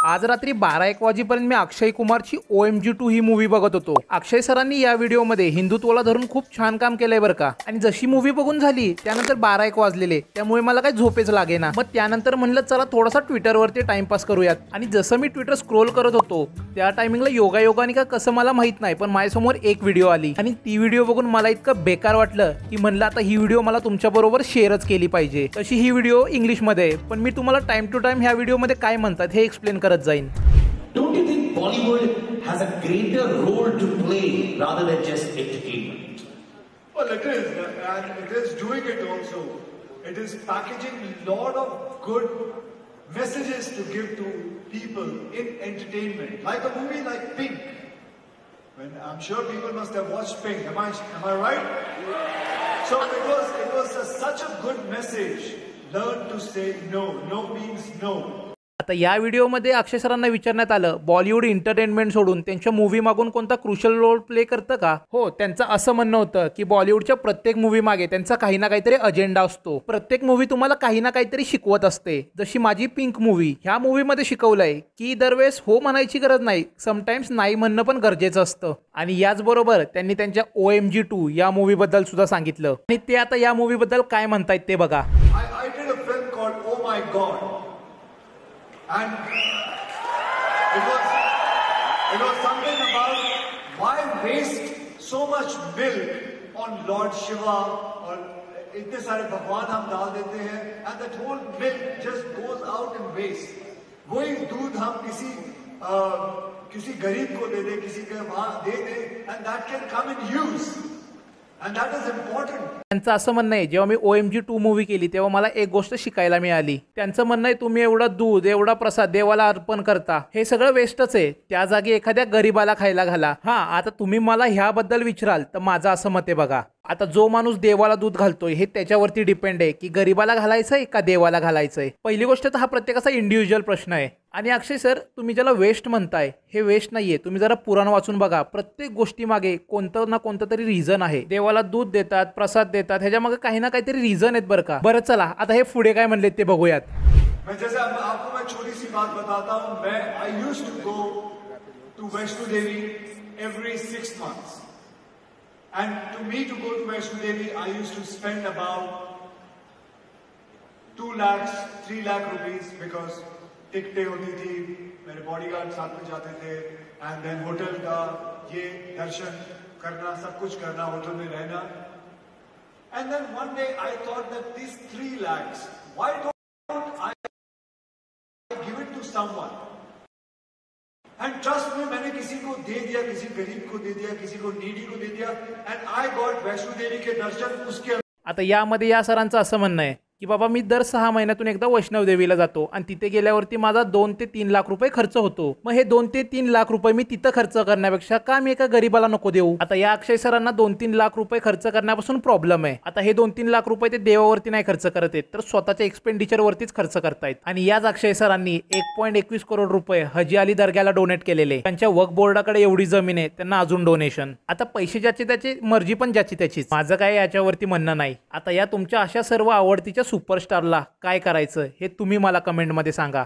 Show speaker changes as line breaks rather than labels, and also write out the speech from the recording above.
आज रात्री 12-1 वाजेपर्यंत मी अक्षय कुमारची OMG2 ही मूवी बघत होतो। अक्षय सरांनी या व्हिडिओमध्ये हिंदुत्वाला धरून खूप छान काम केलंय बरं का। आणि जशी मूवी बघून झाली त्यानंतर 12-1 वाजलेले, त्यामुळे मला काही झोपेच लागेना। मग त्यानंतर म्हणलं चला थोडासा ट्विटरवरती टाइमपास करूयात। आणि जसं मी ट्विटर स्क्रोल करत होतो त्या टायमिंगला योगायोगाने का कसं मला माहित नाही, पण माझ्यासमोर एक व्हिडिओ आली आणि ती व्हिडिओ बघून मला इतकं बेकार वाटलं की म्हणलं आता ही व्हिडिओ मला तुमच्याबरोबर शेअरच केली पाहिजे। तशी ही व्हिडिओ इंग्लिशमध्ये आहे, पण मी तुम्हाला टाइम टू टाइम ह्या व्हिडिओमध्ये काय म्हणतात हे एक्सप्लेन करत जाईन।
Don't you think Bollywood has a greater role to play rather than just entertainment?
Well, it is, and it is doing it also. It is packaging a lot of good messages to give to people in entertainment, like a movie like Pink. When I'm sure people must have watched Pink. Am I right? So it was such a good message. Learn to say no. No means no.
आता या व्हिडिओमध्ये अक्षय सरांना विचारण्यात आलं Bollywood entertainment सोडून त्यांच्या movie मागून कोणता क्रुशियल रोल प्ले करतं का। हो, त्यांचं असं म्हणणं होतं की बॉलिवूडच्या प्रत्येक मूवी मागे त्यांचा काही ना काहीतरी अजेंडा असतो। प्रत्येक मूवी तुम्हाला काही ना काहीतरी शिकवत असते। जशी माझी पिंक मूवी, ह्या मूवीमध्ये शिकवलंय की दरवेळेस हो म्हणायची गरज नाही, समटाइम्स नाही म्हणणं पण गरजेचं असतं। आणि याचबरोबर त्यांनी त्यांच्या OMG2 या मूवीबद्दल सुद्धा सांगितलं आणि ते आता या मूवीबद्दल काय म्हणतायत ते बघा।
I did a film called Oh My God. And it was something about why waste so much milk on Lord Shiva or इतने सारे भगवान हम डाल देते हैं and that whole milk just goes out in waste. वही दूध हम किसी गरीब को दे दे, किसी के वहाँ दे दे and that can come in use and that is important.
त्यांचं असं म्हणणं आहे जेव्हा मी OMG2 मूवी केली तेव्हा मला एक गोष्ट शिकायला मिळाली। त्यांचं म्हणणं आहे तुम्ही एवढं दूध एवढा प्रसाद देवाला अर्पण करता, हे सगळं वेस्टच आहे, त्या जागी एखाद्या गरीबाला खायला घाला। हा, आता तुम्ही मला ह्याबद्दल विचाराल तर माझं असं मत आहे बघा, आता जो माणूस देवाला दूध घालतोय हे त्याच्यावरती डिपेंड आहे की गरीबाला घालायचंय का देवाला घालायचंय। पहिली गोष्ट तर हा प्रत्येकाचा इंडिव्हिज्युअल प्रश्न आहे। आणि अक्षय सर, तुम्ही ज्याला वेस्ट म्हणताय हे वेस्ट नाहीये, तुम्ही जरा पुराण वाचून बघा, प्रत्येक गोष्टी मागे कोणतं ना कोणतं तरी रिझन आहे। देवाला दूध देतात, प्रसाद देतात, ह्याच्या मागे काही ना काहीतरी रिझन आहेत बरं का। बरं चला आता हे पुढे काय म्हणले ते बघूयात।
आपको मैं छोटी सी बात बताता हूँ। मैं I used to go to Vaishno Devi every 6 months. And to me to go to Vaishno Devi, I used to spend about 2 lakhs, 3 lakh rupees because टिकटें होती थी, मेरे बॉडीगार्ड साथ में जाते थे, and then होटल का ये दर्शन करना, सब कुछ करना, होटल में रहना, and then one day I thought that these 3 lakhs, why don't I give it to someone? And trust me, मैंने किसी को दे दिया, किसी गरीब को दे दिया, किसी को नीडी को दे दिया, and I got Vaishno Devi के दर्शन उसके।
आता यामध्ये या सरांचं असं म्हणणं आहे की बाबा मी दर 6 महिन्यातून एकदा वैष्णव देवीला जातो आणि तिथे गेल्यावरती माझा 2 ते 3 लाख रुपये खर्च होतो। मग हे 2 ते 3 लाख रुपये मी तिथं खर्च करण्यापेक्षा का मी एका गरीबाला नको देऊ। आता या अक्षय सरांना 2-3 लाख रुपये खर्च करण्यापासून प्रॉब्लेम आहे। आता हे 2-3 लाख रुपये ते देवावरती नाही खर्च करत आहेत, तर स्वतःच्या एक्सपेंडिचर वरतीच खर्च करतायत। आणि याच अक्षय सरांनी 1.21 करोड रुपये हजी अली दर्ग्याला डोनेट केलेले। त्यांच्या वक्फ बोर्डाकडे एवढी जमीन आहे, त्यांना अजून डोनेशन। आता पैसे ज्याचे त्याची, मर्जी पण ज्याची त्याचीच, माझं काय याच्यावरती म्हणणं नाही। आता या तुमच्या अशा सर्व आवडतीच्या सुपरस्टारला काय करायचं हे तुम्ही मला कमेंटमध्ये सांगा।